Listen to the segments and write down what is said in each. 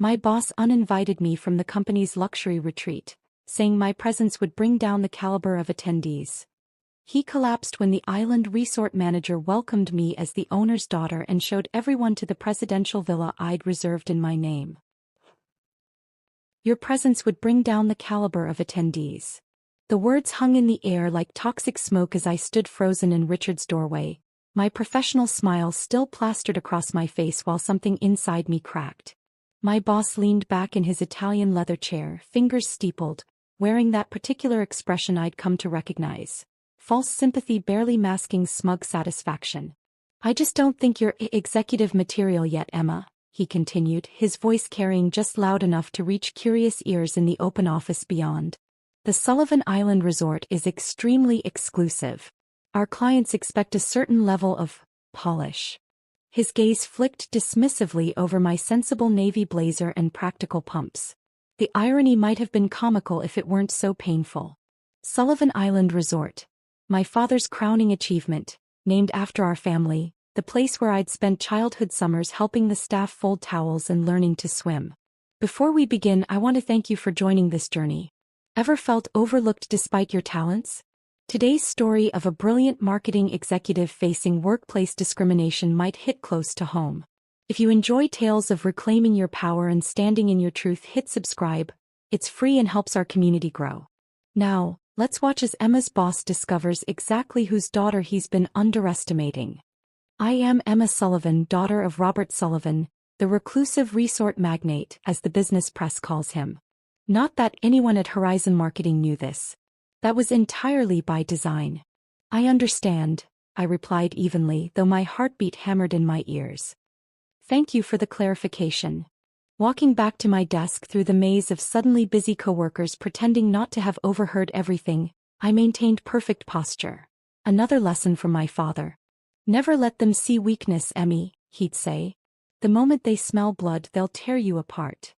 My boss uninvited me from the company's luxury retreat, saying my presence would bring down the caliber of attendees. He collapsed when the island resort manager welcomed me as the owner's daughter and showed everyone to the presidential villa I'd reserved in my name. Your presence would bring down the caliber of attendees. The words hung in the air like toxic smoke as I stood frozen in Richard's doorway, my professional smile still plastered across my face while something inside me cracked. My boss leaned back in his Italian leather chair, fingers steepled, wearing that particular expression I'd come to recognize. False sympathy barely masking smug satisfaction. I just don't think you're executive material yet, Emma, he continued, his voice carrying just loud enough to reach curious ears in the open office beyond. The Sullivan Island Resort is extremely exclusive. Our clients expect a certain level of polish. His gaze flicked dismissively over my sensible navy blazer and practical pumps. The irony might have been comical if it weren't so painful. Sullivan Island Resort. My father's crowning achievement, named after our family, the place where I'd spent childhood summers helping the staff fold towels and learning to swim. Before we begin, I want to thank you for joining this journey. Ever felt overlooked despite your talents? Today's story of a brilliant marketing executive facing workplace discrimination might hit close to home. If you enjoy tales of reclaiming your power and standing in your truth, hit subscribe. It's free and helps our community grow. Now, let's watch as Emma's boss discovers exactly whose daughter he's been underestimating. I am Emma Sullivan, daughter of Robert Sullivan, the reclusive resort magnate, as the business press calls him. Not that anyone at Horizon Marketing knew this. That was entirely by design. I understand, I replied evenly, though my heartbeat hammered in my ears. Thank you for the clarification. Walking back to my desk through the maze of suddenly busy coworkers pretending not to have overheard everything, I maintained perfect posture. Another lesson from my father. Never let them see weakness, Emmy, he'd say. The moment they smell blood, they'll tear you apart.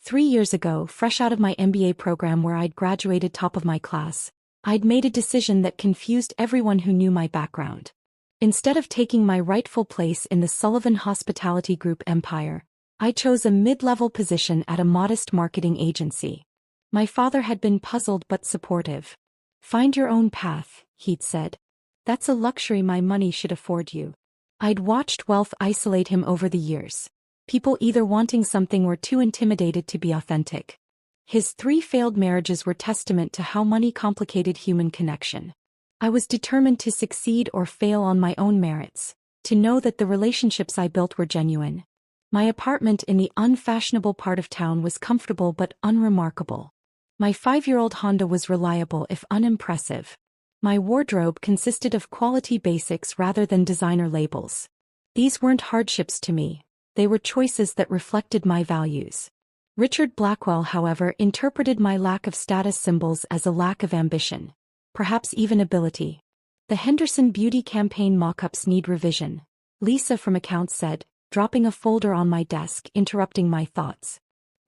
3 years ago, fresh out of my MBA program where I'd graduated top of my class, I'd made a decision that confused everyone who knew my background. Instead of taking my rightful place in the Sullivan Hospitality Group empire, I chose a mid-level position at a modest marketing agency. My father had been puzzled but supportive. Find your own path, he'd said. That's a luxury my money should afford you. I'd watched wealth isolate him over the years. People either wanting something or too intimidated to be authentic. His 3 failed marriages were testament to how money complicated human connection. I was determined to succeed or fail on my own merits, to know that the relationships I built were genuine. My apartment in the unfashionable part of town was comfortable but unremarkable. My 5-year-old Honda was reliable if unimpressive. My wardrobe consisted of quality basics rather than designer labels. These weren't hardships to me. They were choices that reflected my values. Richard Blackwell, however, interpreted my lack of status symbols as a lack of ambition. Perhaps even ability. The Henderson Beauty campaign mock-ups need revision, Lisa from accounts said, dropping a folder on my desk, interrupting my thoughts.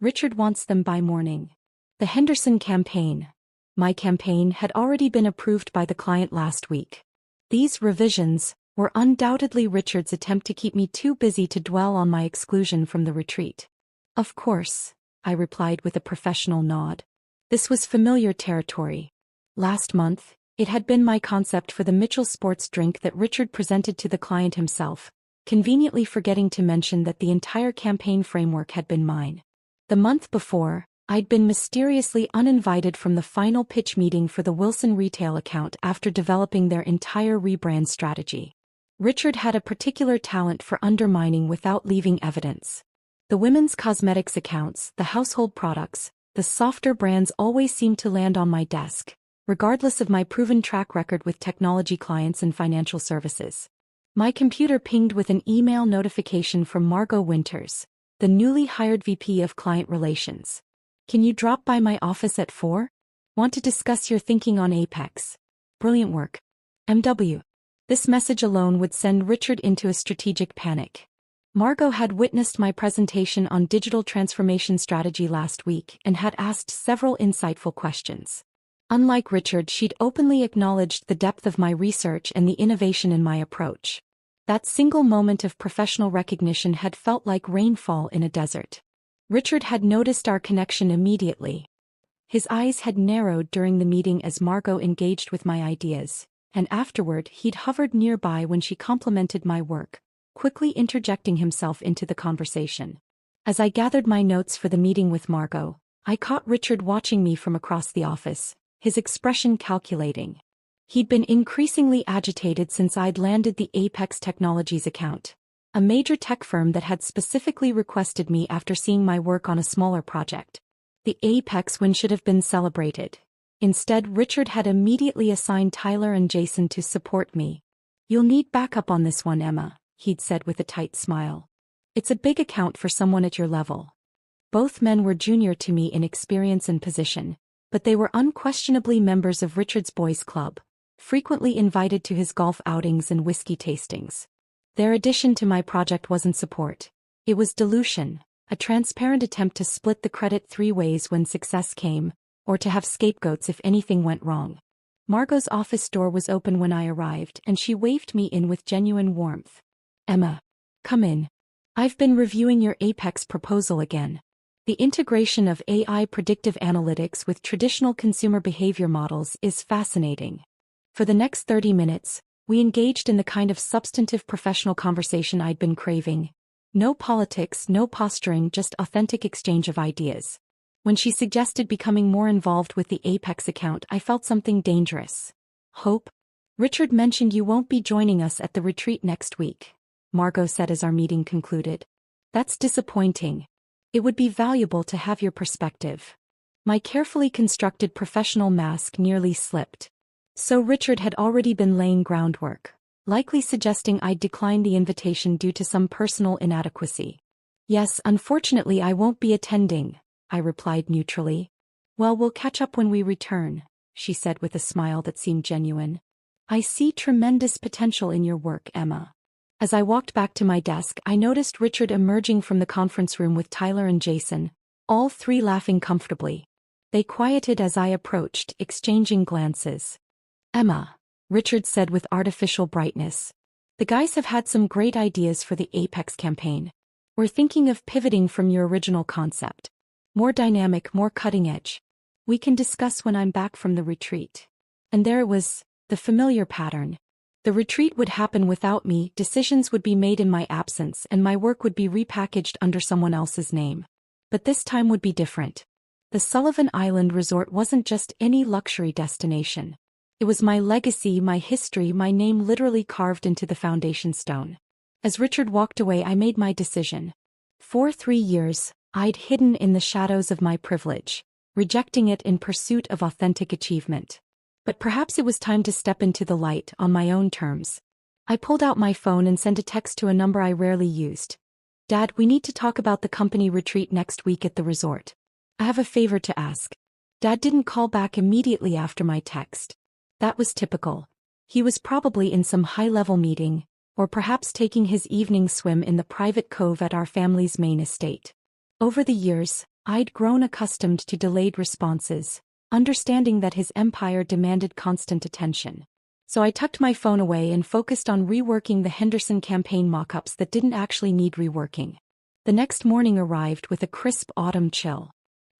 Richard wants them by morning. The Henderson campaign. My campaign had already been approved by the client last week. These revisions were undoubtedly Richard's attempt to keep me too busy to dwell on my exclusion from the retreat. Of course, I replied with a professional nod. This was familiar territory. Last month, it had been my concept for the Mitchell sports drink that Richard presented to the client himself, conveniently forgetting to mention that the entire campaign framework had been mine. The month before, I'd been mysteriously uninvited from the final pitch meeting for the Wilson retail account after developing their entire rebrand strategy. Richard had a particular talent for undermining without leaving evidence. The women's cosmetics accounts, the household products, the softer brands always seemed to land on my desk, regardless of my proven track record with technology clients and financial services. My computer pinged with an email notification from Margot Winters, the newly hired VP of Client Relations. Can you drop by my office at 4? Want to discuss your thinking on Apex? Brilliant work. MW. This message alone would send Richard into a strategic panic. Margot had witnessed my presentation on digital transformation strategy last week and had asked several insightful questions. Unlike Richard, she'd openly acknowledged the depth of my research and the innovation in my approach. That single moment of professional recognition had felt like rainfall in a desert. Richard had noticed our connection immediately. His eyes had narrowed during the meeting as Margot engaged with my ideas, and afterward he'd hovered nearby when she complimented my work, quickly interjecting himself into the conversation. As I gathered my notes for the meeting with Margot, I caught Richard watching me from across the office, his expression calculating. He'd been increasingly agitated since I'd landed the Apex Technologies account, a major tech firm that had specifically requested me after seeing my work on a smaller project. The Apex win should have been celebrated. Instead, Richard had immediately assigned Tyler and Jason to support me. "You'll need backup on this one, Emma," he'd said with a tight smile. "It's a big account for someone at your level." Both men were junior to me in experience and position, but they were unquestionably members of Richard's boys' club, frequently invited to his golf outings and whiskey tastings. Their addition to my project wasn't support. It was dilution. A transparent attempt to split the credit three ways when success came, or to have scapegoats if anything went wrong. Margot's office door was open when I arrived, and she waved me in with genuine warmth. "Emma, come in. I've been reviewing your Apex proposal again. The integration of AI predictive analytics with traditional consumer behavior models is fascinating." For the next 30 minutes, we engaged in the kind of substantive professional conversation I'd been craving. No politics, no posturing, just authentic exchange of ideas. When she suggested becoming more involved with the Apex account, I felt something dangerous. "Hope? Richard mentioned you won't be joining us at the retreat next week," Margot said as our meeting concluded. "That's disappointing. It would be valuable to have your perspective." My carefully constructed professional mask nearly slipped. So Richard had already been laying groundwork, likely suggesting I'd decline the invitation due to some personal inadequacy. "Yes, unfortunately I won't be attending," I replied neutrally. "Well, we'll catch up when we return," she said with a smile that seemed genuine. "I see tremendous potential in your work, Emma." As I walked back to my desk, I noticed Richard emerging from the conference room with Tyler and Jason, all three laughing comfortably. They quieted as I approached, exchanging glances. "Emma," Richard said with artificial brightness, "the guys have had some great ideas for the Apex campaign. We're thinking of pivoting from your original concept. More dynamic, more cutting edge. We can discuss when I'm back from the retreat." And there it was, the familiar pattern. The retreat would happen without me, decisions would be made in my absence, and my work would be repackaged under someone else's name. But this time would be different. The Sullivan Island Resort wasn't just any luxury destination. It was my legacy, my history, my name literally carved into the foundation stone. As Richard walked away, I made my decision. For 3 years, I'd hidden in the shadows of my privilege, rejecting it in pursuit of authentic achievement. But perhaps it was time to step into the light on my own terms. I pulled out my phone and sent a text to a number I rarely used. "Dad, we need to talk about the company retreat next week at the resort. I have a favor to ask." Dad didn't call back immediately after my text. That was typical. He was probably in some high-level meeting, or perhaps taking his evening swim in the private cove at our family's main estate. Over the years, I'd grown accustomed to delayed responses, understanding that his empire demanded constant attention. So I tucked my phone away and focused on reworking the Henderson campaign mock-ups that didn't actually need reworking. The next morning arrived with a crisp autumn chill.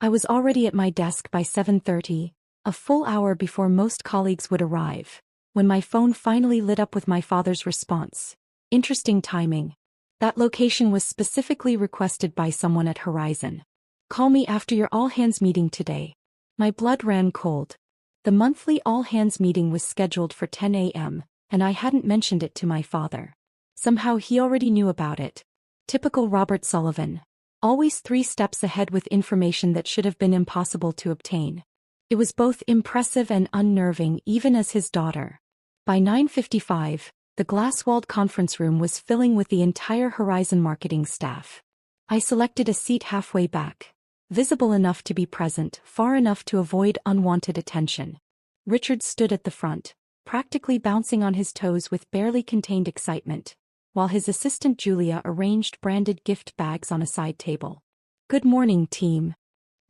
I was already at my desk by 7:30, a full hour before most colleagues would arrive, when my phone finally lit up with my father's response. Interesting timing. That location was specifically requested by someone at Horizon. "Call me after your all-hands meeting today." My blood ran cold. The monthly all-hands meeting was scheduled for 10 a.m., and I hadn't mentioned it to my father. Somehow he already knew about it. Typical Robert Sullivan. Always 3 steps ahead with information that should have been impossible to obtain. It was both impressive and unnerving, even as his daughter. By 9:55, the glass-walled conference room was filling with the entire Horizon marketing staff. I selected a seat halfway back, visible enough to be present, far enough to avoid unwanted attention. Richard stood at the front, practically bouncing on his toes with barely contained excitement, while his assistant Julia arranged branded gift bags on a side table. "Good morning, team."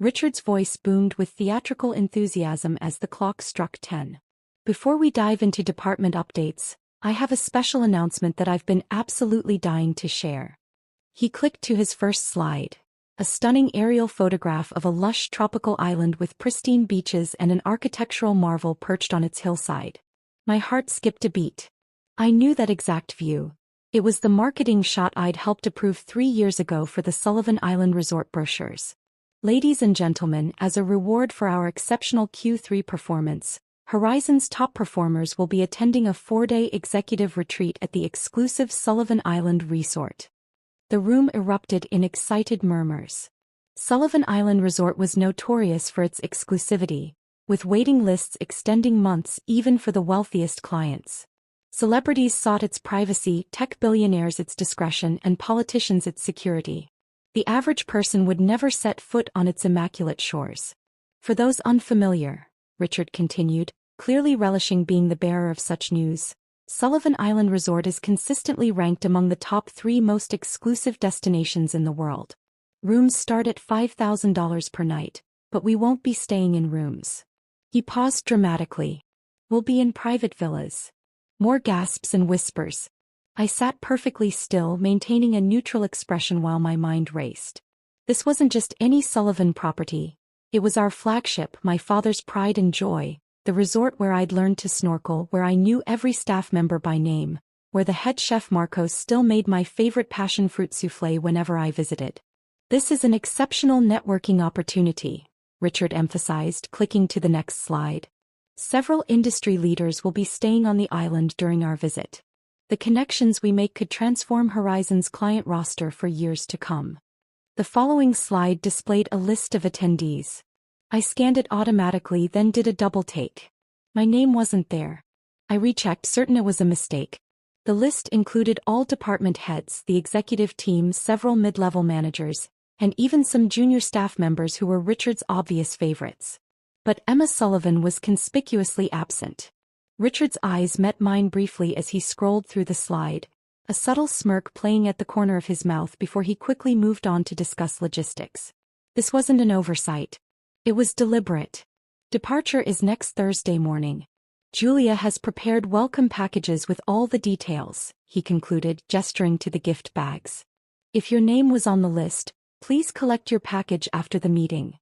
Richard's voice boomed with theatrical enthusiasm as the clock struck 10. "Before we dive into department updates, I have a special announcement that I've been absolutely dying to share." He clicked to his first slide. A stunning aerial photograph of a lush tropical island with pristine beaches and an architectural marvel perched on its hillside. My heart skipped a beat. I knew that exact view. It was the marketing shot I'd helped approve 3 years ago for the Sullivan Island Resort brochures. Ladies and gentlemen, as a reward for our exceptional Q3 performance, Horizon's top performers will be attending a 4-day executive retreat at the exclusive Sullivan Island Resort. The room erupted in excited murmurs. Sullivan Island Resort was notorious for its exclusivity, with waiting lists extending months even for the wealthiest clients. Celebrities sought its privacy, tech billionaires its discretion, and politicians its security. The average person would never set foot on its immaculate shores. For those unfamiliar, Richard continued, clearly relishing being the bearer of such news, Sullivan Island Resort is consistently ranked among the top 3 most exclusive destinations in the world. Rooms start at $5,000 per night, but we won't be staying in rooms. He paused dramatically. We'll be in private villas. More gasps and whispers. I sat perfectly still, maintaining a neutral expression while my mind raced. This wasn't just any Sullivan property. It was our flagship, my father's pride and joy, the resort where I'd learned to snorkel, where I knew every staff member by name, where the head chef Marcos still made my favorite passion fruit soufflé whenever I visited. This is an exceptional networking opportunity, Richard emphasized, clicking to the next slide. Several industry leaders will be staying on the island during our visit. The connections we make could transform Horizon's client roster for years to come. The following slide displayed a list of attendees. I scanned it automatically, then did a double take. My name wasn't there. I rechecked, certain it was a mistake. The list included all department heads, the executive team, several mid-level managers, and even some junior staff members who were Richard's obvious favorites. But Emma Sullivan was conspicuously absent. Richard's eyes met mine briefly as he scrolled through the slide, a subtle smirk playing at the corner of his mouth before he quickly moved on to discuss logistics. This wasn't an oversight. It was deliberate. Departure is next Thursday morning. Julia has prepared welcome packages with all the details, he concluded, gesturing to the gift bags. If your name was on the list, please collect your package after the meeting.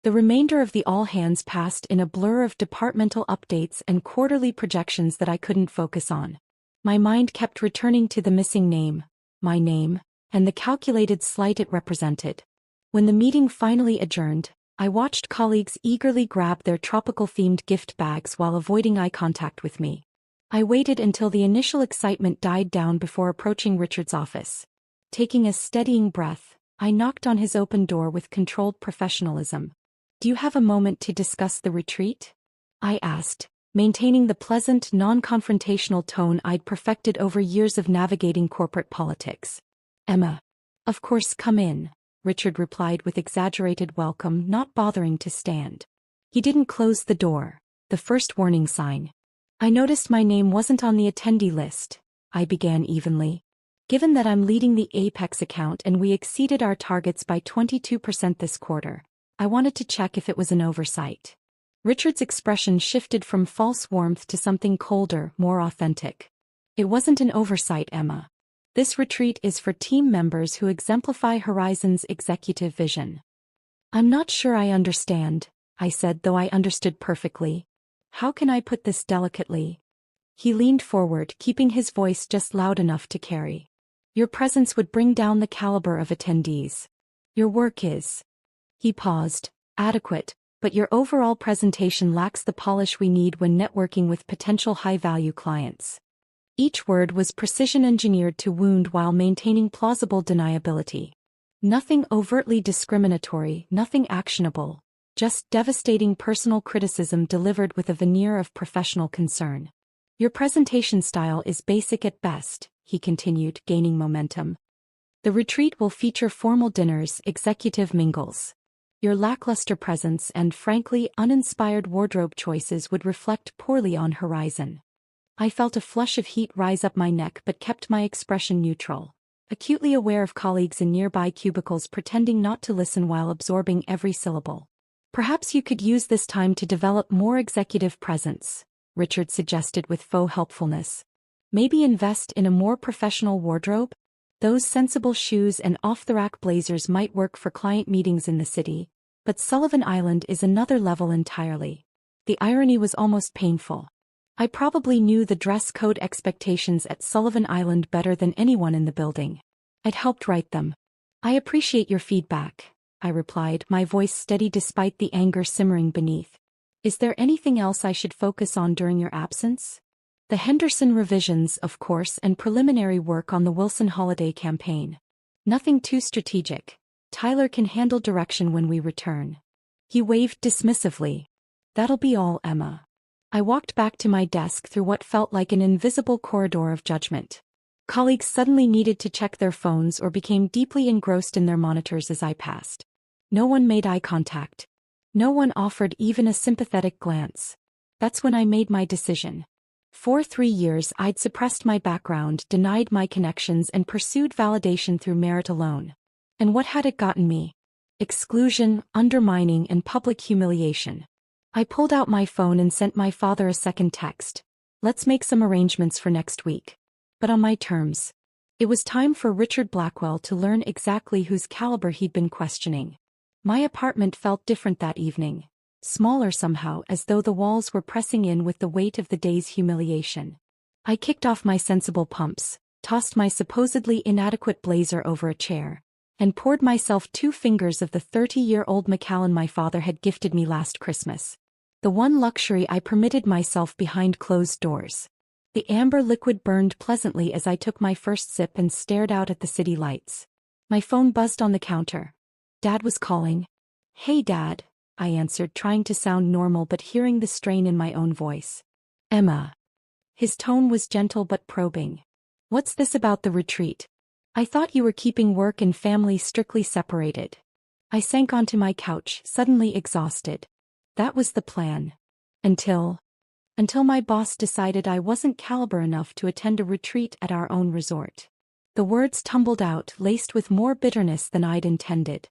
The remainder of the all-hands passed in a blur of departmental updates and quarterly projections that I couldn't focus on. My mind kept returning to the missing name, my name, and the calculated slight it represented. When the meeting finally adjourned, I watched colleagues eagerly grab their tropical-themed gift bags while avoiding eye contact with me. I waited until the initial excitement died down before approaching Richard's office. Taking a steadying breath, I knocked on his open door with controlled professionalism. Do you have a moment to discuss the retreat? I asked, maintaining the pleasant, non-confrontational tone I'd perfected over years of navigating corporate politics. Emma. Of course, come in, Richard replied with exaggerated welcome, not bothering to stand. He didn't close the door, the first warning sign. I noticed my name wasn't on the attendee list, I began evenly. Given that I'm leading the Apex account and we exceeded our targets by 22% this quarter, I wanted to check if it was an oversight. Richard's expression shifted from false warmth to something colder, more authentic. It wasn't an oversight, Emma. This retreat is for team members who exemplify Horizon's executive vision. I'm not sure I understand, I said, though I understood perfectly. How can I put this delicately? He leaned forward, keeping his voice just loud enough to carry. Your presence would bring down the caliber of attendees. Your work is. He paused, adequate, but your overall presentation lacks the polish we need when networking with potential high-value clients. Each word was precision-engineered to wound while maintaining plausible deniability. Nothing overtly discriminatory, nothing actionable, just devastating personal criticism delivered with a veneer of professional concern. Your presentation style is basic at best, he continued, gaining momentum. The retreat will feature formal dinners, executive mingles. Your lackluster presence and frankly uninspired wardrobe choices would reflect poorly on Horizon. I felt a flush of heat rise up my neck but kept my expression neutral, acutely aware of colleagues in nearby cubicles pretending not to listen while absorbing every syllable. Perhaps you could use this time to develop more executive presence, Richard suggested with faux helpfulness. Maybe invest in a more professional wardrobe? Those sensible shoes and off-the-rack blazers might work for client meetings in the city, but Sullivan Island is another level entirely. The irony was almost painful. I probably knew the dress code expectations at Sullivan Island better than anyone in the building. I'd helped write them. I appreciate your feedback, I replied, my voice steady despite the anger simmering beneath. Is there anything else I should focus on during your absence? The Henderson revisions, of course, and preliminary work on the Wilson holiday campaign. Nothing too strategic. Tyler can handle direction when we return. He waved dismissively. That'll be all, Emma. I walked back to my desk through what felt like an invisible corridor of judgment. Colleagues suddenly needed to check their phones or became deeply engrossed in their monitors as I passed. No one made eye contact. No one offered even a sympathetic glance. That's when I made my decision. For 3 years I'd suppressed my background, denied my connections, and pursued validation through merit alone. And what had it gotten me? Exclusion, undermining, and public humiliation. I pulled out my phone and sent my father a second text. Let's make some arrangements for next week. But on my terms. It was time for Richard Blackwell to learn exactly whose caliber he'd been questioning. My apartment felt different that evening. Smaller somehow, as though the walls were pressing in with the weight of the day's humiliation. I kicked off my sensible pumps, tossed my supposedly inadequate blazer over a chair, and poured myself 2 fingers of the 30-year-old Macallan my father had gifted me last Christmas. The one luxury I permitted myself behind closed doors. The amber liquid burned pleasantly as I took my first sip and stared out at the city lights. My phone buzzed on the counter. Dad was calling. Hey, Dad, I answered, trying to sound normal but hearing the strain in my own voice. Emma. His tone was gentle but probing. What's this about the retreat? I thought you were keeping work and family strictly separated. I sank onto my couch, suddenly exhausted. That was the plan. Until my boss decided I wasn't caliber enough to attend a retreat at our own resort. The words tumbled out, laced with more bitterness than I'd intended.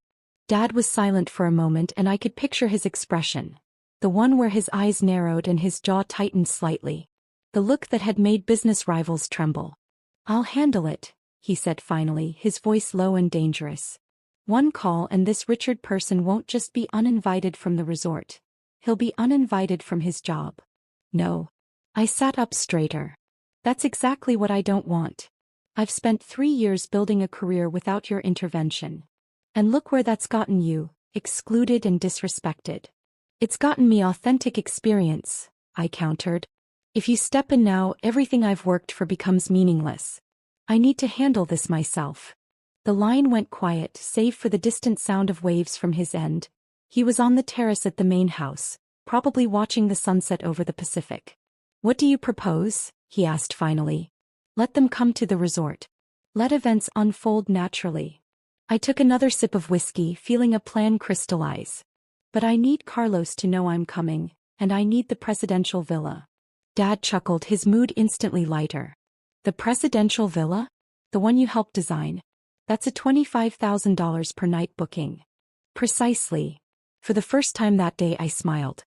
Dad was silent for a moment and I could picture his expression. The one where his eyes narrowed and his jaw tightened slightly. The look that had made business rivals tremble. I'll handle it, he said finally, his voice low and dangerous. One call and this Richard person won't just be uninvited from the resort. He'll be uninvited from his job. No. I sat up straighter. That's exactly what I don't want. I've spent 3 years building a career without your intervention. And look where that's gotten you, excluded and disrespected. It's gotten me authentic experience, I countered. If you step in now, everything I've worked for becomes meaningless. I need to handle this myself. The line went quiet, save for the distant sound of waves from his end. He was on the terrace at the main house, probably watching the sunset over the Pacific. What do you propose? He asked finally. Let them come to the resort. Let events unfold naturally. I took another sip of whiskey, feeling a plan crystallize. But I need Carlos to know I'm coming, and I need the presidential villa. Dad chuckled, his mood instantly lighter. The presidential villa? The one you helped design? That's a $25,000 per night booking. Precisely. For the first time that day I smiled.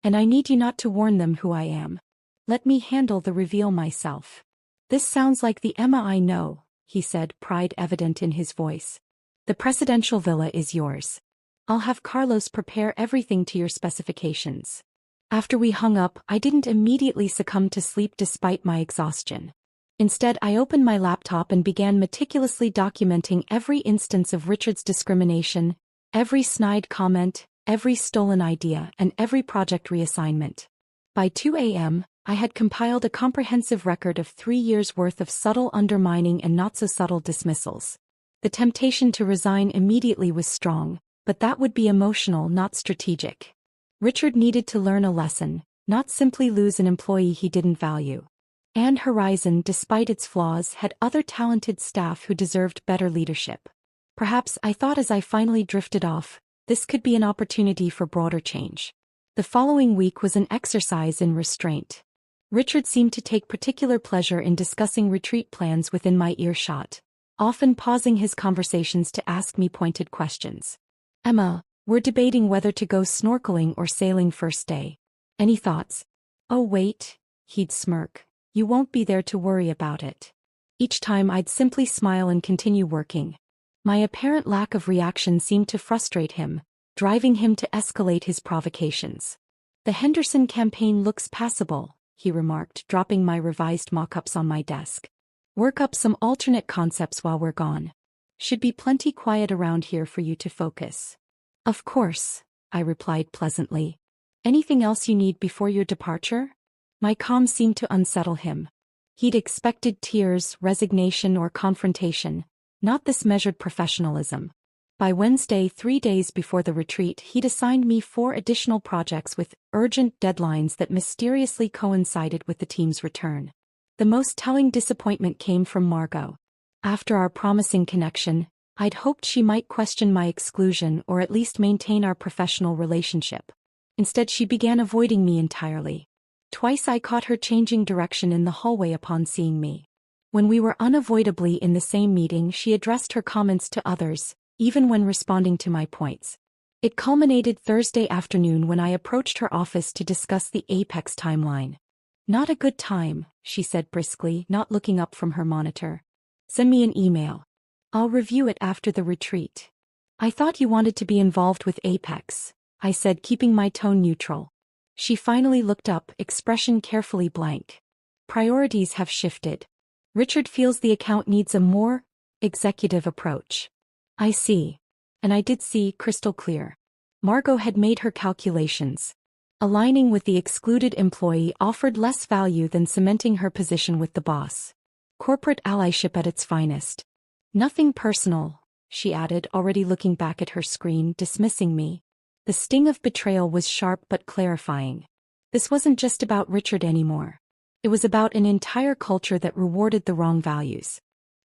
And I need you not to warn them who I am. Let me handle the reveal myself. This sounds like the Emma I know, he said, pride evident in his voice. The presidential villa is yours. I'll have Carlos prepare everything to your specifications. After we hung up, I didn't immediately succumb to sleep despite my exhaustion. Instead, I opened my laptop and began meticulously documenting every instance of Richard's discrimination, every snide comment, every stolen idea, and every project reassignment. By 2 a.m., I had compiled a comprehensive record of 3 years' worth of subtle undermining and not-so-subtle dismissals. The temptation to resign immediately was strong, but that would be emotional, not strategic. Richard needed to learn a lesson, not simply lose an employee he didn't value. And Horizon, despite its flaws, had other talented staff who deserved better leadership. Perhaps, I thought as I finally drifted off, this could be an opportunity for broader change. The following week was an exercise in restraint. Richard seemed to take particular pleasure in discussing retreat plans within my earshot, often pausing his conversations to ask me pointed questions. Emma, we're debating whether to go snorkeling or sailing first day. Any thoughts? Oh wait, he'd smirk. You won't be there to worry about it. Each time I'd simply smile and continue working. My apparent lack of reaction seemed to frustrate him, driving him to escalate his provocations. "The Henderson campaign looks passable," he remarked, dropping my revised mock-ups on my desk. "Work up some alternate concepts while we're gone. Should be plenty quiet around here for you to focus." "Of course," I replied pleasantly. "Anything else you need before your departure?" My calm seemed to unsettle him. He'd expected tears, resignation, or confrontation, not this measured professionalism. By Wednesday, 3 days before the retreat, he'd assigned me 4 additional projects with urgent deadlines that mysteriously coincided with the team's return. The most telling disappointment came from Margot. After our promising connection, I'd hoped she might question my exclusion or at least maintain our professional relationship. Instead, she began avoiding me entirely. Twice I caught her changing direction in the hallway upon seeing me. When we were unavoidably in the same meeting, she addressed her comments to others, even when responding to my points. It culminated Thursday afternoon when I approached her office to discuss the Apex timeline. "Not a good time," she said briskly, not looking up from her monitor. "Send me an email. I'll review it after the retreat." "I thought you wanted to be involved with Apex," I said, keeping my tone neutral. She finally looked up, expression carefully blank. "Priorities have shifted. Richard feels the account needs a more executive approach." "I see." And I did see, crystal clear. Margot had made her calculations. Aligning with the excluded employee offered less value than cementing her position with the boss. Corporate allyship at its finest. "Nothing personal," she added, already looking back at her screen, dismissing me. The sting of betrayal was sharp but clarifying. This wasn't just about Richard anymore. It was about an entire culture that rewarded the wrong values.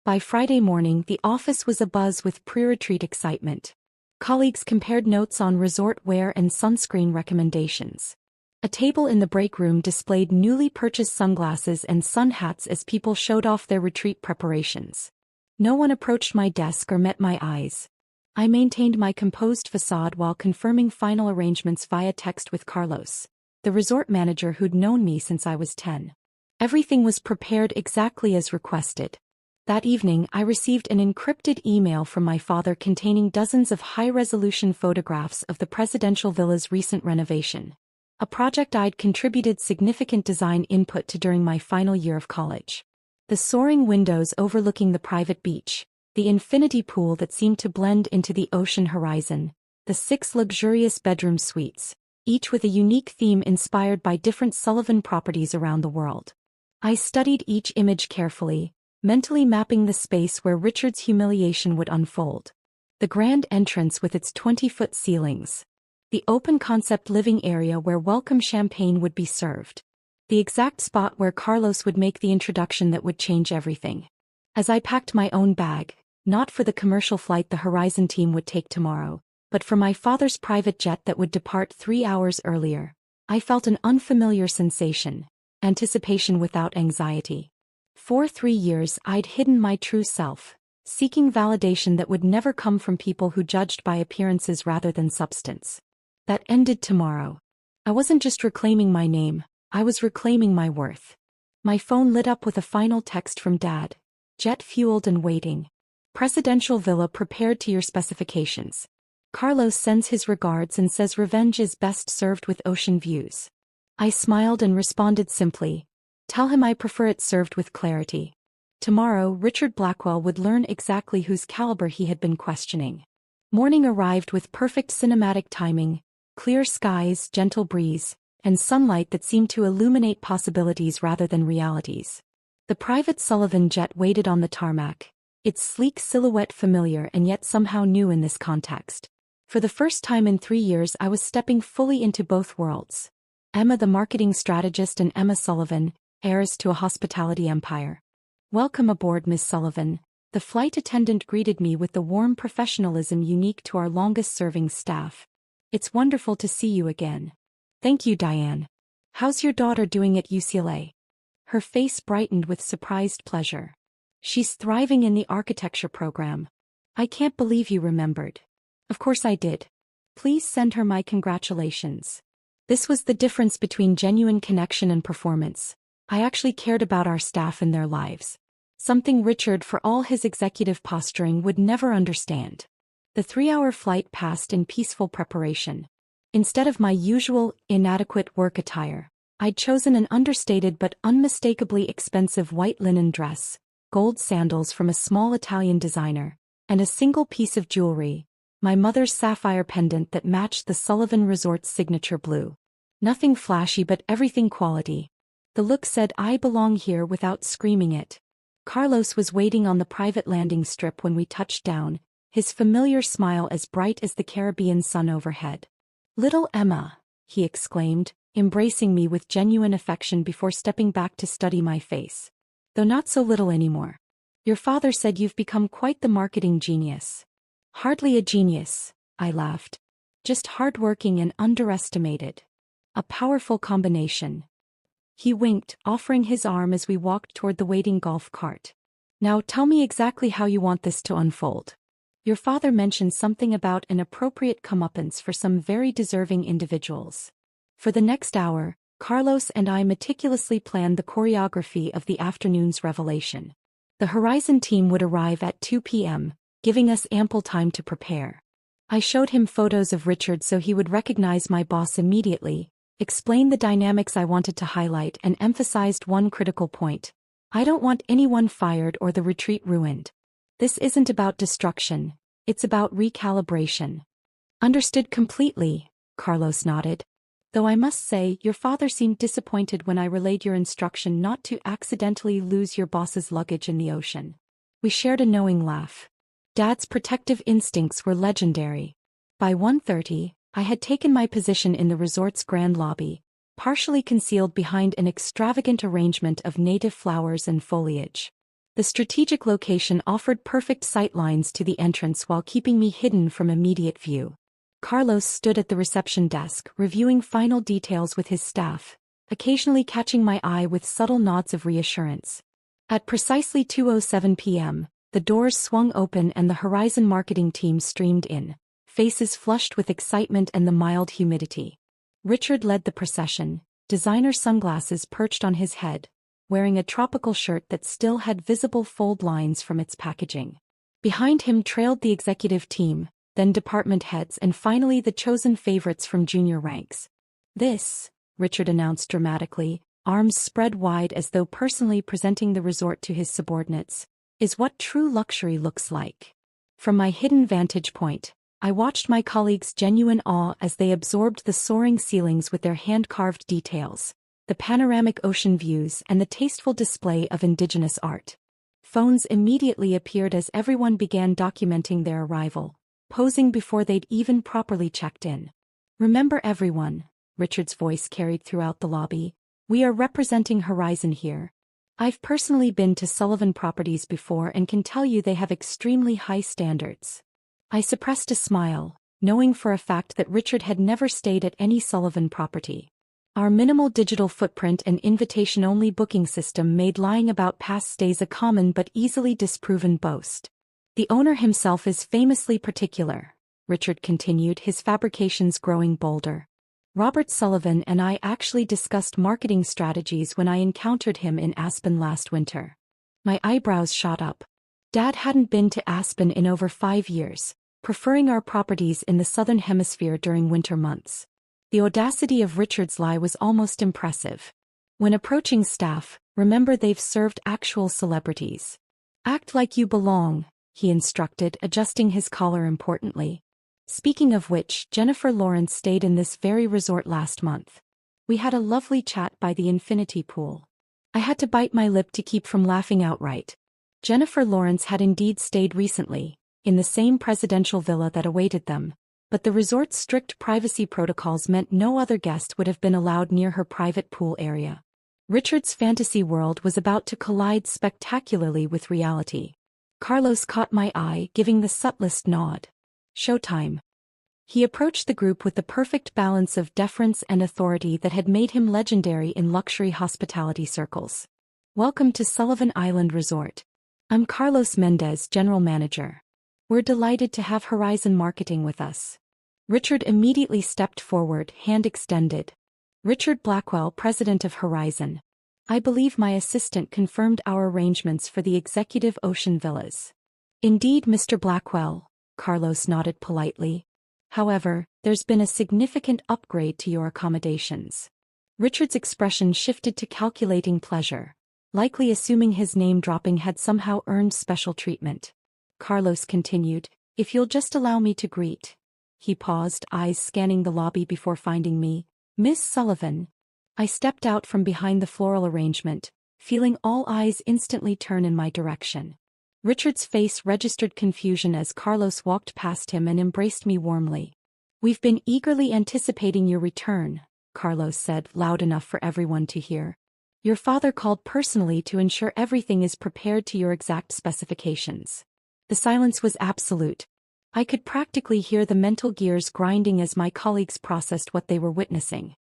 By Friday morning, the office was abuzz with pre-retreat excitement. Colleagues compared notes on resort wear and sunscreen recommendations. A table in the break room displayed newly purchased sunglasses and sun hats as people showed off their retreat preparations. No one approached my desk or met my eyes. I maintained my composed facade while confirming final arrangements via text with Carlos, the resort manager who'd known me since I was 10. Everything was prepared exactly as requested. That evening, I received an encrypted email from my father containing dozens of high-resolution photographs of the presidential villa's recent renovation, a project I'd contributed significant design input to during my final year of college. The soaring windows overlooking the private beach, the infinity pool that seemed to blend into the ocean horizon, the 6 luxurious bedroom suites, each with a unique theme inspired by different Sullivan properties around the world. I studied each image carefully, mentally mapping the space where Richard's humiliation would unfold. The grand entrance with its 20-foot ceilings. The open-concept living area where welcome champagne would be served. The exact spot where Carlos would make the introduction that would change everything. As I packed my own bag, not for the commercial flight the Horizon team would take tomorrow, but for my father's private jet that would depart 3 hours earlier, I felt an unfamiliar sensation, anticipation without anxiety. For 3 years I'd hidden my true self, seeking validation that would never come from people who judged by appearances rather than substance. That ended tomorrow. I wasn't just reclaiming my name, I was reclaiming my worth. My phone lit up with a final text from Dad, jet-fueled and waiting. "Presidential villa prepared to your specifications. Carlos sends his regards and says revenge is best served with ocean views." I smiled and responded simply, "Tell him I prefer it served with clarity." Tomorrow, Richard Blackwell would learn exactly whose caliber he had been questioning. Morning arrived with perfect cinematic timing, clear skies, gentle breeze, and sunlight that seemed to illuminate possibilities rather than realities. The private Sullivan jet waited on the tarmac, its sleek silhouette familiar and yet somehow new in this context. For the first time in 3 years I was stepping fully into both worlds. Emma the marketing strategist and Emma Sullivan, heiress to a hospitality empire. "Welcome aboard, Miss Sullivan," the flight attendant greeted me with the warm professionalism unique to our longest-serving staff. "It's wonderful to see you again." "Thank you, Diane. How's your daughter doing at UCLA?" Her face brightened with surprised pleasure. "She's thriving in the architecture program." "I can't believe you remembered." "Of course I did. Please send her my congratulations." This was the difference between genuine connection and performance. I actually cared about our staff and their lives. Something Richard, for all his executive posturing, would never understand. The 3-hour flight passed in peaceful preparation. Instead of my usual, inadequate work attire, I'd chosen an understated but unmistakably expensive white linen dress, gold sandals from a small Italian designer, and a single piece of jewelry, my mother's sapphire pendant that matched the Sullivan Resort's signature blue. Nothing flashy but everything quality. The look said I belong here without screaming it. Carlos was waiting on the private landing strip when we touched down, his familiar smile as bright as the Caribbean sun overhead. "Little Emma," he exclaimed, embracing me with genuine affection before stepping back to study my face. "Though not so little anymore. Your father said you've become quite the marketing genius." "Hardly a genius," I laughed. "Just hardworking and underestimated. A powerful combination." He winked, offering his arm as we walked toward the waiting golf cart. "Now tell me exactly how you want this to unfold. Your father mentioned something about an appropriate comeuppance for some very deserving individuals." For the next hour, Carlos and I meticulously planned the choreography of the afternoon's revelation. The Horizon team would arrive at 2 p.m., giving us ample time to prepare. I showed him photos of Richard so he would recognize my boss immediately, explained the dynamics I wanted to highlight, and emphasized one critical point. I don't want anyone fired or the retreat ruined. This isn't about destruction, it's about recalibration. "Understood completely," Carlos nodded. "Though I must say, your father seemed disappointed when I relayed your instruction not to accidentally lose your boss's luggage in the ocean." We shared a knowing laugh. Dad's protective instincts were legendary. By 1:30, I had taken my position in the resort's grand lobby, partially concealed behind an extravagant arrangement of native flowers and foliage. The strategic location offered perfect sight lines to the entrance while keeping me hidden from immediate view. Carlos stood at the reception desk, reviewing final details with his staff, occasionally catching my eye with subtle nods of reassurance. At precisely 2:07 p.m., the doors swung open and the Horizon marketing team streamed in, faces flushed with excitement and the mild humidity. Richard led the procession, designer sunglasses perched on his head, wearing a tropical shirt that still had visible fold lines from its packaging. Behind him trailed the executive team, then department heads, and finally the chosen favorites from junior ranks. "This," Richard announced dramatically, arms spread wide as though personally presenting the resort to his subordinates, "is what true luxury looks like." From my hidden vantage point, I watched my colleagues' genuine awe as they absorbed the soaring ceilings with their hand-carved details, the panoramic ocean views, and the tasteful display of indigenous art. Phones immediately appeared as everyone began documenting their arrival, posing before they'd even properly checked in. "Remember everyone," Richard's voice carried throughout the lobby, "we are representing Horizon here. I've personally been to Sullivan Properties before and can tell you they have extremely high standards." I suppressed a smile, knowing for a fact that Richard had never stayed at any Sullivan property. Our minimal digital footprint and invitation-only booking system made lying about past stays a common but easily disproven boast. "The owner himself is famously particular," Richard continued, his fabrications growing bolder. "Robert Sullivan and I actually discussed marketing strategies when I encountered him in Aspen last winter." My eyebrows shot up. Dad hadn't been to Aspen in over 5 years, preferring our properties in the southern hemisphere during winter months. The audacity of Richard's lie was almost impressive. "When approaching staff, remember they've served actual celebrities. Act like you belong," he instructed, adjusting his collar importantly. "Speaking of which, Jennifer Lawrence stayed in this very resort last month. We had a lovely chat by the infinity pool." I had to bite my lip to keep from laughing outright. Jennifer Lawrence had indeed stayed recently, in the same presidential villa that awaited them, but the resort's strict privacy protocols meant no other guest would have been allowed near her private pool area. Richard's fantasy world was about to collide spectacularly with reality. Carlos caught my eye, giving the subtlest nod. "Showtime." He approached the group with the perfect balance of deference and authority that had made him legendary in luxury hospitality circles. "Welcome to Sullivan Island Resort. I'm Carlos Mendez, General Manager. We're delighted to have Horizon Marketing with us." Richard immediately stepped forward, hand extended. "Richard Blackwell, President of Horizon." I believe my assistant confirmed our arrangements for the executive ocean villas. Indeed, Mr. Blackwell, Carlos nodded politely. However, there's been a significant upgrade to your accommodations. Richard's expression shifted to calculating pleasure, likely assuming his name-dropping had somehow earned special treatment. Carlos continued, if you'll just allow me to greet. He paused, eyes scanning the lobby before finding me. Miss Sullivan. I stepped out from behind the floral arrangement, feeling all eyes instantly turn in my direction. Richard's face registered confusion as Carlos walked past him and embraced me warmly. We've been eagerly anticipating your return, Carlos said, loud enough for everyone to hear. Your father called personally to ensure everything is prepared to your exact specifications. The silence was absolute. I could practically hear the mental gears grinding as my colleagues processed what they were witnessing.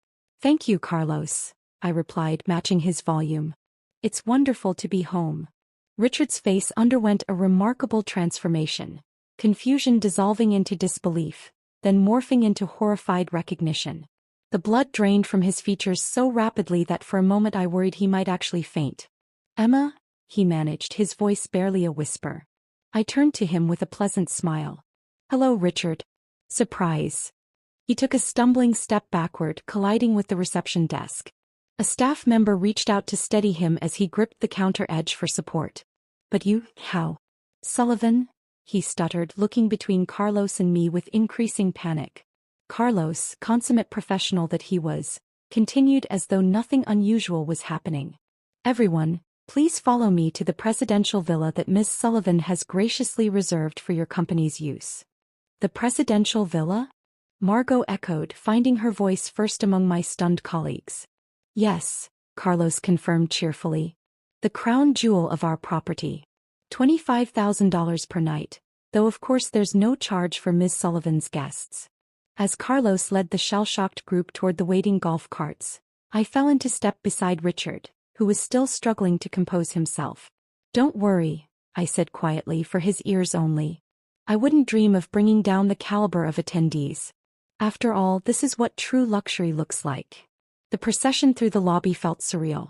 Thank you, Carlos, I replied, matching his volume. It's wonderful to be home. Richard's face underwent a remarkable transformation, confusion dissolving into disbelief, then morphing into horrified recognition. The blood drained from his features so rapidly that for a moment I worried he might actually faint. Emma, he managed, his voice barely a whisper. I turned to him with a pleasant smile. Hello, Richard. Surprise. He took a stumbling step backward, colliding with the reception desk. A staff member reached out to steady him as he gripped the counter edge for support. But you, how? Sullivan? He stuttered, looking between Carlos and me with increasing panic. Carlos, consummate professional that he was, continued as though nothing unusual was happening. Everyone, please follow me to the presidential villa that Miss Sullivan has graciously reserved for your company's use. The presidential villa? Margot echoed, finding her voice first among my stunned colleagues. Yes, Carlos confirmed cheerfully. The crown jewel of our property. $25,000 per night, though of course there's no charge for Ms. Sullivan's guests. As Carlos led the shell-shocked group toward the waiting golf carts, I fell into step beside Richard, who was still struggling to compose himself. Don't worry, I said quietly for his ears only. I wouldn't dream of bringing down the caliber of attendees. After all, this is what true luxury looks like. The procession through the lobby felt surreal.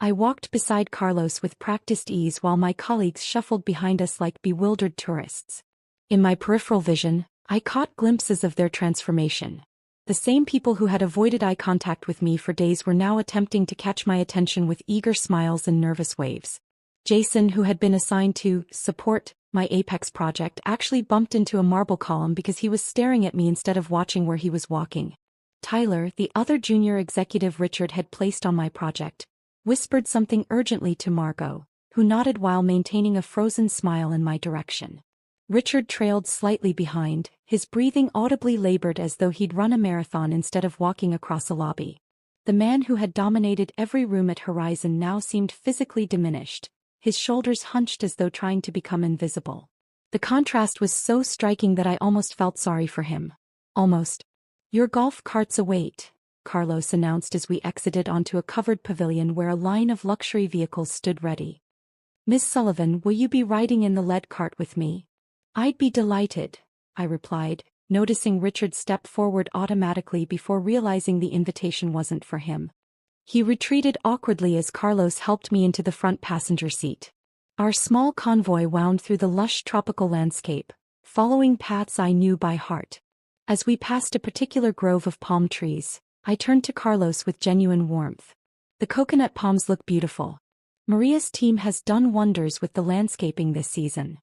I walked beside Carlos with practiced ease while my colleagues shuffled behind us like bewildered tourists. In my peripheral vision, I caught glimpses of their transformation. The same people who had avoided eye contact with me for days were now attempting to catch my attention with eager smiles and nervous waves. Jason, who had been assigned to support my Apex project, actually bumped into a marble column because he was staring at me instead of watching where he was walking. Tyler, the other junior executive Richard had placed on my project, whispered something urgently to Margot, who nodded while maintaining a frozen smile in my direction. Richard trailed slightly behind, his breathing audibly labored as though he'd run a marathon instead of walking across a lobby. The man who had dominated every room at Horizon now seemed physically diminished, his shoulders hunched as though trying to become invisible. The contrast was so striking that I almost felt sorry for him. Almost. Your golf carts await, Carlos announced as we exited onto a covered pavilion where a line of luxury vehicles stood ready. Miss Sullivan, will you be riding in the lead cart with me? I'd be delighted, I replied, noticing Richard step forward automatically before realizing the invitation wasn't for him. He retreated awkwardly as Carlos helped me into the front passenger seat. Our small convoy wound through the lush tropical landscape, following paths I knew by heart. As we passed a particular grove of palm trees, I turned to Carlos with genuine warmth. The coconut palms look beautiful. Maria's team has done wonders with the landscaping this season.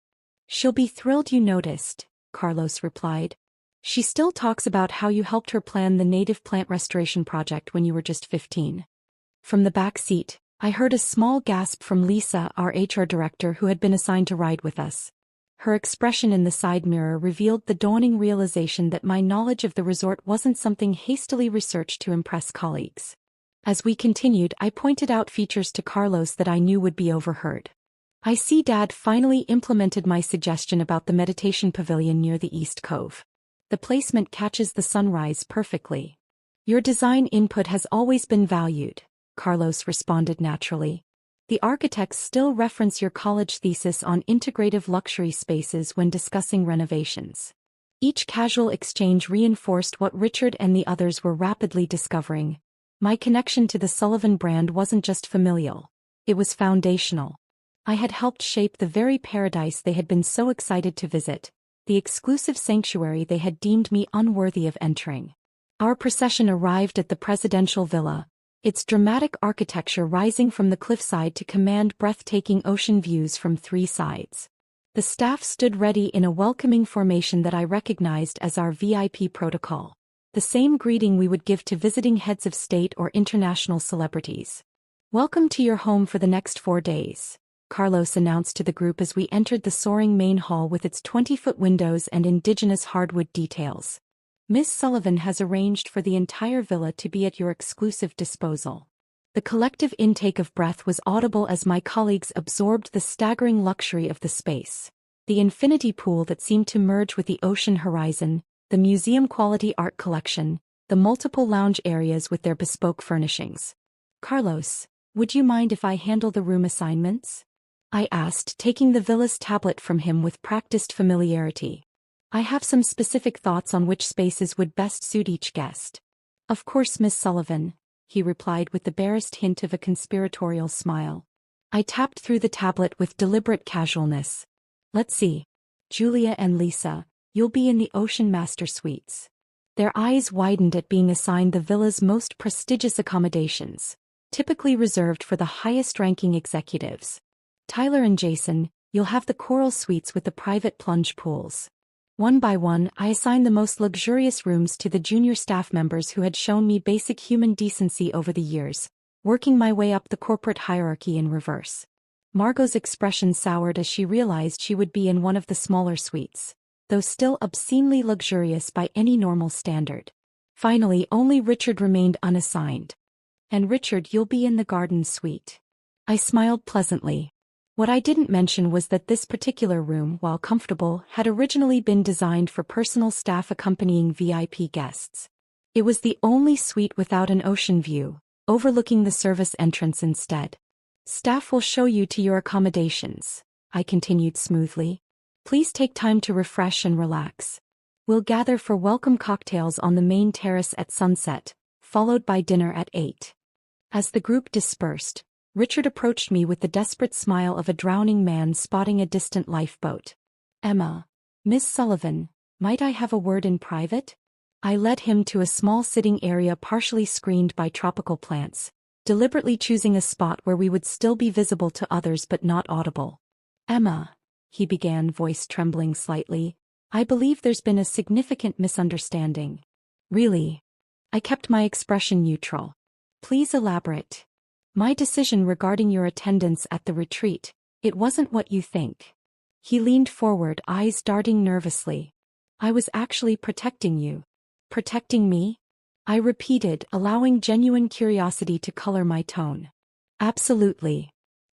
She'll be thrilled you noticed, Carlos replied. She still talks about how you helped her plan the native plant restoration project when you were just 15. From the back seat, I heard a small gasp from Lisa, our HR director who had been assigned to ride with us. Her expression in the side mirror revealed the dawning realization that my knowledge of the resort wasn't something hastily researched to impress colleagues. As we continued, I pointed out features to Carlos that I knew would be overheard. I see Dad finally implemented my suggestion about the meditation pavilion near the East Cove. The placement catches the sunrise perfectly. Your design input has always been valued, Carlos responded naturally. The architects still reference your college thesis on integrative luxury spaces when discussing renovations. Each casual exchange reinforced what Richard and the others were rapidly discovering. My connection to the Sullivan brand wasn't just familial. It was foundational. I had helped shape the very paradise they had been so excited to visit, the exclusive sanctuary they had deemed me unworthy of entering. Our procession arrived at the presidential villa, its dramatic architecture rising from the cliffside to command breathtaking ocean views from 3 sides. The staff stood ready in a welcoming formation that I recognized as our VIP protocol, the same greeting we would give to visiting heads of state or international celebrities. "Welcome to your home for the next 4 days," Carlos announced to the group as we entered the soaring main hall with its 20-foot windows and indigenous hardwood details. "Miss Sullivan has arranged for the entire villa to be at your exclusive disposal." The collective intake of breath was audible as my colleagues absorbed the staggering luxury of the space. The infinity pool that seemed to merge with the ocean horizon, the museum-quality art collection, the multiple lounge areas with their bespoke furnishings. "Carlos, would you mind if I handle the room assignments?" I asked, taking the villa's tablet from him with practiced familiarity. "I have some specific thoughts on which spaces would best suit each guest." "Of course, Miss Sullivan," he replied with the barest hint of a conspiratorial smile. I tapped through the tablet with deliberate casualness. "Let's see. Julia and Lisa, you'll be in the Ocean Master Suites." Their eyes widened at being assigned the villa's most prestigious accommodations, typically reserved for the highest-ranking executives. "Tyler and Jason, you'll have the Coral Suites with the private plunge pools." One by one, I assigned the most luxurious rooms to the junior staff members who had shown me basic human decency over the years, working my way up the corporate hierarchy in reverse. Margot's expression soured as she realized she would be in one of the smaller suites, though still obscenely luxurious by any normal standard. Finally, only Richard remained unassigned. "And Richard, you'll be in the garden suite." I smiled pleasantly. What I didn't mention was that this particular room, while comfortable, had originally been designed for personal staff accompanying VIP guests. It was the only suite without an ocean view, overlooking the service entrance instead. "Staff will show you to your accommodations," I continued smoothly. "Please take time to refresh and relax. We'll gather for welcome cocktails on the main terrace at sunset, followed by dinner at 8. As the group dispersed, Richard approached me with the desperate smile of a drowning man spotting a distant lifeboat. "Emma, Miss Sullivan, might I have a word in private?" I led him to a small sitting area partially screened by tropical plants, deliberately choosing a spot where we would still be visible to others but not audible. "Emma," he began, voice trembling slightly, "I believe there's been a significant misunderstanding." "Really?" I kept my expression neutral. "Please elaborate." "My decision regarding your attendance at the retreat, it wasn't what you think." He leaned forward, eyes darting nervously. "I was actually protecting you." "Protecting me?" I repeated, allowing genuine curiosity to color my tone. "Absolutely."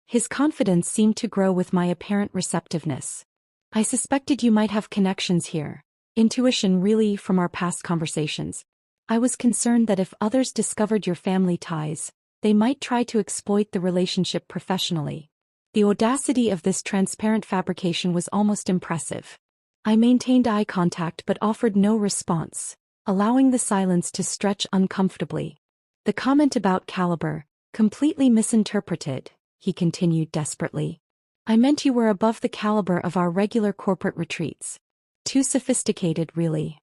His confidence seemed to grow with my apparent receptiveness. "I suspected you might have connections here. Intuition really, from our past conversations. I was concerned that if others discovered your family ties, they might try to exploit the relationship professionally." The audacity of this transparent fabrication was almost impressive. I maintained eye contact but offered no response, allowing the silence to stretch uncomfortably. "The comment about caliber, completely misinterpreted," he continued desperately. "I meant you were above the caliber of our regular corporate retreats. Too sophisticated, really."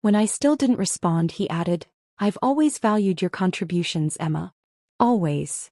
When I still didn't respond, he added, "I've always valued your contributions, Emma. Always."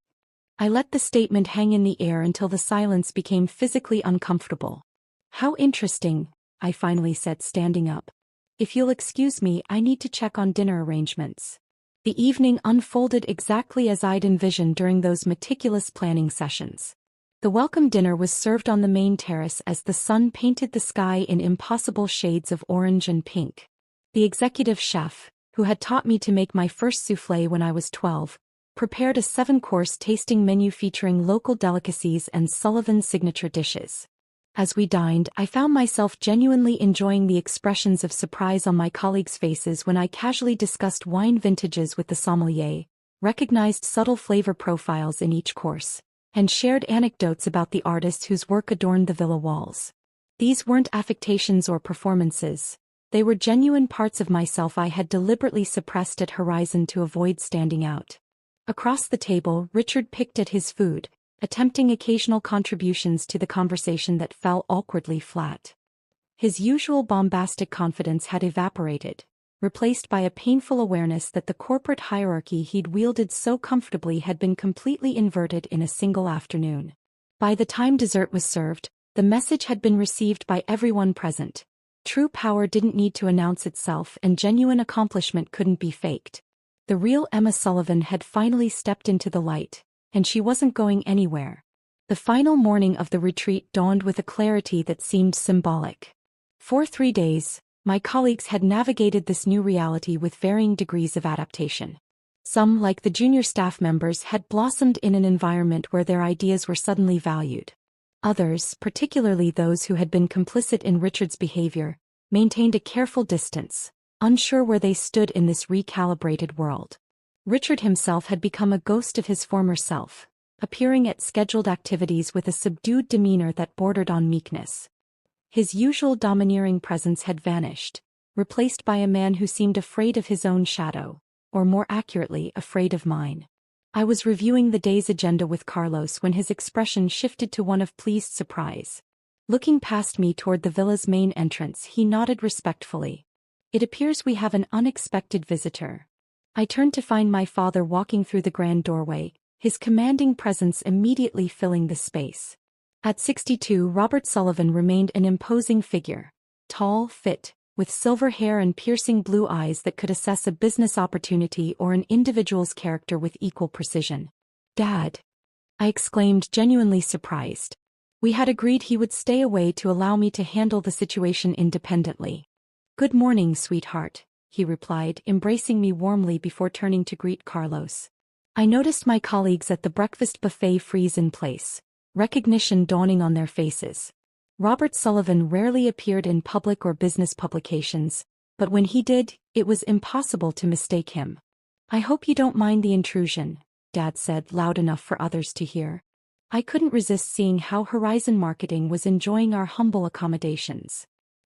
I let the statement hang in the air until the silence became physically uncomfortable. "How interesting," I finally said, standing up. "If you'll excuse me, I need to check on dinner arrangements." The evening unfolded exactly as I'd envisioned during those meticulous planning sessions. The welcome dinner was served on the main terrace as the sun painted the sky in impossible shades of orange and pink. The executive chef, who had taught me to make my first soufflé when I was 12, prepared a 7-course tasting menu featuring local delicacies and Sullivan's signature dishes. As we dined, I found myself genuinely enjoying the expressions of surprise on my colleagues' faces when I casually discussed wine vintages with the sommelier, recognized subtle flavor profiles in each course, and shared anecdotes about the artists whose work adorned the villa walls. These weren't affectations or performances. They were genuine parts of myself I had deliberately suppressed at Horizon to avoid standing out. Across the table, Richard picked at his food, attempting occasional contributions to the conversation that fell awkwardly flat. His usual bombastic confidence had evaporated, replaced by a painful awareness that the corporate hierarchy he'd wielded so comfortably had been completely inverted in a single afternoon. By the time dessert was served, the message had been received by everyone present. True power didn't need to announce itself, and genuine accomplishment couldn't be faked. The real Emma Sullivan had finally stepped into the light, and she wasn't going anywhere. The final morning of the retreat dawned with a clarity that seemed symbolic. For 3 days, my colleagues had navigated this new reality with varying degrees of adaptation. Some, like the junior staff members, had blossomed in an environment where their ideas were suddenly valued. Others, particularly those who had been complicit in Richard's behavior, maintained a careful distance, unsure where they stood in this recalibrated world. Richard himself had become a ghost of his former self, appearing at scheduled activities with a subdued demeanor that bordered on meekness. His usual domineering presence had vanished, replaced by a man who seemed afraid of his own shadow, or more accurately, afraid of mine. I was reviewing the day's agenda with Carlos when his expression shifted to one of pleased surprise. Looking past me toward the villa's main entrance, he nodded respectfully. "It appears we have an unexpected visitor." I turned to find my father walking through the grand doorway, his commanding presence immediately filling the space. At 62, Robert Sullivan remained an imposing figure, tall, fit, with silver hair and piercing blue eyes that could assess a business opportunity or an individual's character with equal precision. "Dad!" I exclaimed, genuinely surprised. We had agreed he would stay away to allow me to handle the situation independently. "Good morning, sweetheart," he replied, embracing me warmly before turning to greet Carlos. I noticed my colleagues at the breakfast buffet freeze in place, recognition dawning on their faces. Robert Sullivan rarely appeared in public or business publications, but when he did, it was impossible to mistake him. "I hope you don't mind the intrusion," Dad said, loud enough for others to hear. I couldn't resist seeing how Horizon Marketing was enjoying our humble accommodations.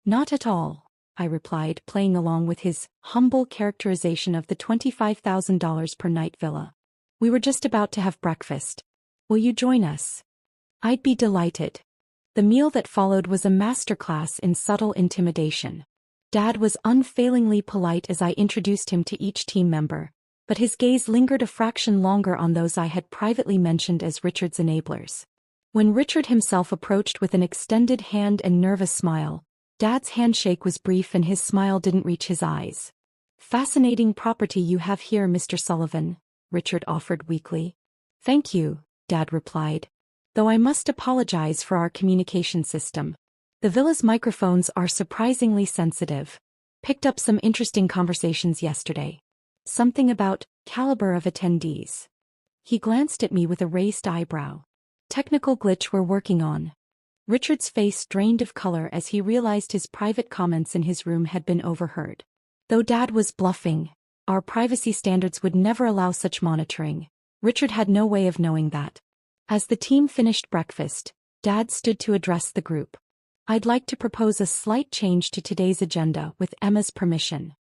"Not at all," I replied, playing along with his humble characterization of the $25,000 per night villa. "We were just about to have breakfast. Will you join us?" "I'd be delighted." The meal that followed was a masterclass in subtle intimidation. Dad was unfailingly polite as I introduced him to each team member, but his gaze lingered a fraction longer on those I had privately mentioned as Richard's enablers. When Richard himself approached with an extended hand and nervous smile, Dad's handshake was brief and his smile didn't reach his eyes. "Fascinating property you have here, Mr. Sullivan," Richard offered weakly. "Thank you," Dad replied. "Though I must apologize for our communication system. The villa's microphones are surprisingly sensitive. Picked up some interesting conversations yesterday. Something about caliber of attendees." He glanced at me with a raised eyebrow. "Technical glitch we're working on." Richard's face drained of color as he realized his private comments in his room had been overheard. Though Dad was bluffing, our privacy standards would never allow such monitoring. Richard had no way of knowing that. As the team finished breakfast, Dad stood to address the group. "I'd like to propose a slight change to today's agenda with Emma's permission."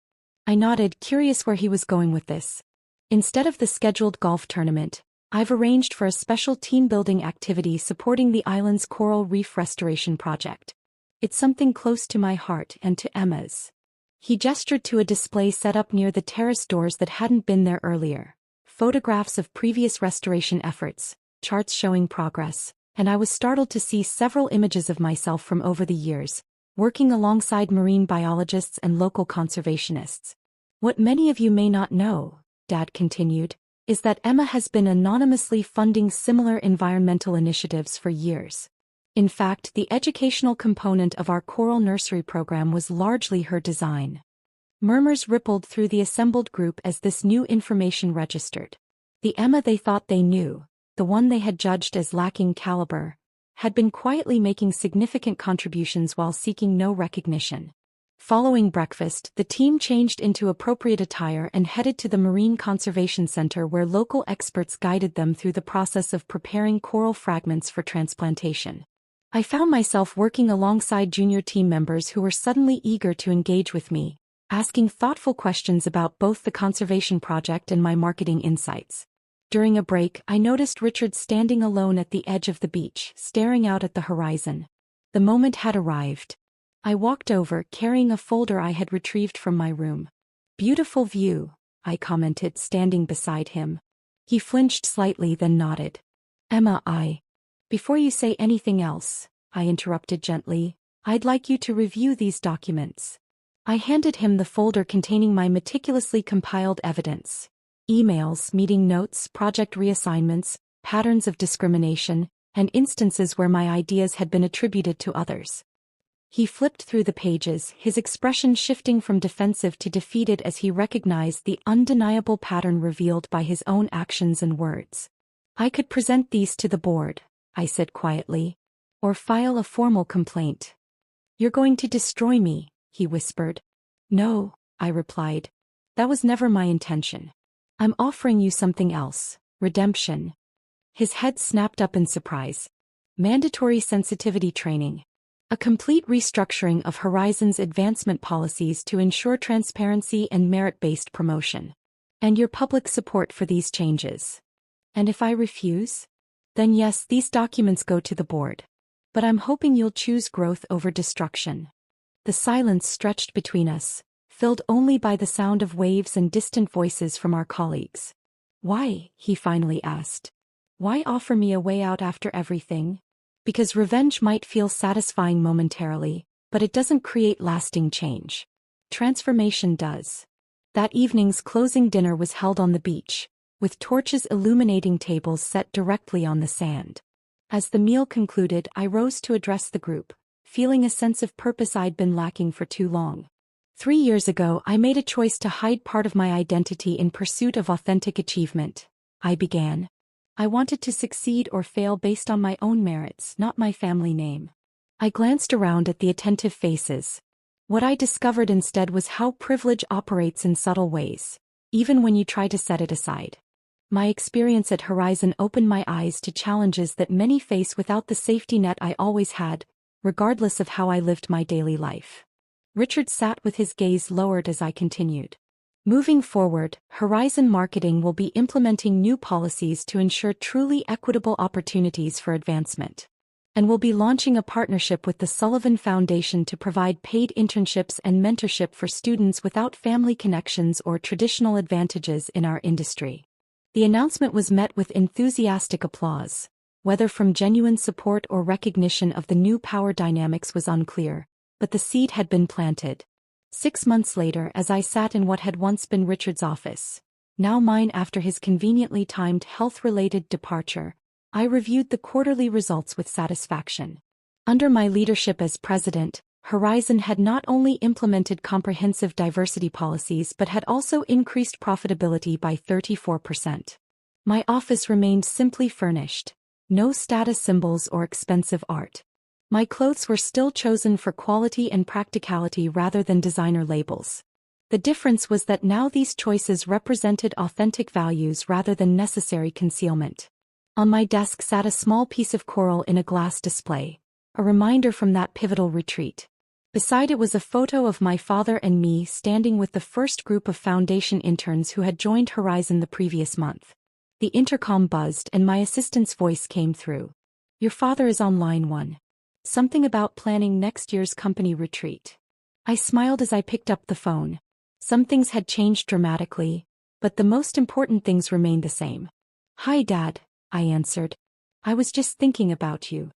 I nodded, curious where he was going with this. "Instead of the scheduled golf tournament, I've arranged for a special team-building activity supporting the island's coral reef restoration project. It's something close to my heart and to Emma's." He gestured to a display set up near the terrace doors that hadn't been there earlier. Photographs of previous restoration efforts, charts showing progress, and I was startled to see several images of myself from over the years, working alongside marine biologists and local conservationists. "What many of you may not know," Dad continued, "is that Emma has been anonymously funding similar environmental initiatives for years. In fact, the educational component of our coral nursery program was largely her design." Murmurs rippled through the assembled group as this new information registered. The Emma they thought they knew, the one they had judged as lacking caliber, had been quietly making significant contributions while seeking no recognition. Following breakfast, the team changed into appropriate attire and headed to the Marine Conservation Center where local experts guided them through the process of preparing coral fragments for transplantation. I found myself working alongside junior team members who were suddenly eager to engage with me, asking thoughtful questions about both the conservation project and my marketing insights. During a break, I noticed Richard standing alone at the edge of the beach, staring out at the horizon. The moment had arrived. I walked over, carrying a folder I had retrieved from my room. "Beautiful view," I commented, standing beside him. He flinched slightly, then nodded. "Emma, Before you say anything else," I interrupted gently, "I'd like you to review these documents." I handed him the folder containing my meticulously compiled evidence. Emails, meeting notes, project reassignments, patterns of discrimination, and instances where my ideas had been attributed to others. He flipped through the pages, his expression shifting from defensive to defeated as he recognized the undeniable pattern revealed by his own actions and words. "I could present these to the board," I said quietly, "or file a formal complaint." "You're going to destroy me," he whispered. "No," I replied. "That was never my intention. I'm offering you something else, redemption." His head snapped up in surprise. "Mandatory sensitivity training. A complete restructuring of Horizon's advancement policies to ensure transparency and merit-based promotion. And your public support for these changes." "And if I refuse?" "Then yes, these documents go to the board. But I'm hoping you'll choose growth over destruction." The silence stretched between us, filled only by the sound of waves and distant voices from our colleagues. "Why?" he finally asked. "Why offer me a way out after everything?" "Because revenge might feel satisfying momentarily, but it doesn't create lasting change. Transformation does." That evening's closing dinner was held on the beach, with torches illuminating tables set directly on the sand. As the meal concluded, I rose to address the group, feeling a sense of purpose I'd been lacking for too long. 3 years ago, I made a choice to hide part of my identity in pursuit of authentic achievement. I began. I wanted to succeed or fail based on my own merits, not my family name. I glanced around at the attentive faces. What I discovered instead was how privilege operates in subtle ways, even when you try to set it aside. My experience at Horizon opened my eyes to challenges that many face without the safety net I always had, regardless of how I lived my daily life. Richard sat with his gaze lowered as I continued. "Moving forward, Horizon Marketing will be implementing new policies to ensure truly equitable opportunities for advancement. And we'll be launching a partnership with the Sullivan Foundation to provide paid internships and mentorship for students without family connections or traditional advantages in our industry." The announcement was met with enthusiastic applause. Whether from genuine support or recognition of the new power dynamics was unclear, but the seed had been planted. 6 months later, as I sat in what had once been Richard's office, now mine after his conveniently timed health-related departure, I reviewed the quarterly results with satisfaction. Under my leadership as president, Horizon had not only implemented comprehensive diversity policies but had also increased profitability by 34%. My office remained simply furnished. No status symbols or expensive art. My clothes were still chosen for quality and practicality rather than designer labels. The difference was that now these choices represented authentic values rather than necessary concealment. On my desk sat a small piece of coral in a glass display, a reminder from that pivotal retreat. Beside it was a photo of my father and me standing with the first group of foundation interns who had joined Horizon the previous month. The intercom buzzed and my assistant's voice came through. "Your father is on line 1. Something about planning next year's company retreat." I smiled as I picked up the phone. Some things had changed dramatically, but the most important things remained the same. "Hi, Dad," I answered. "I was just thinking about you."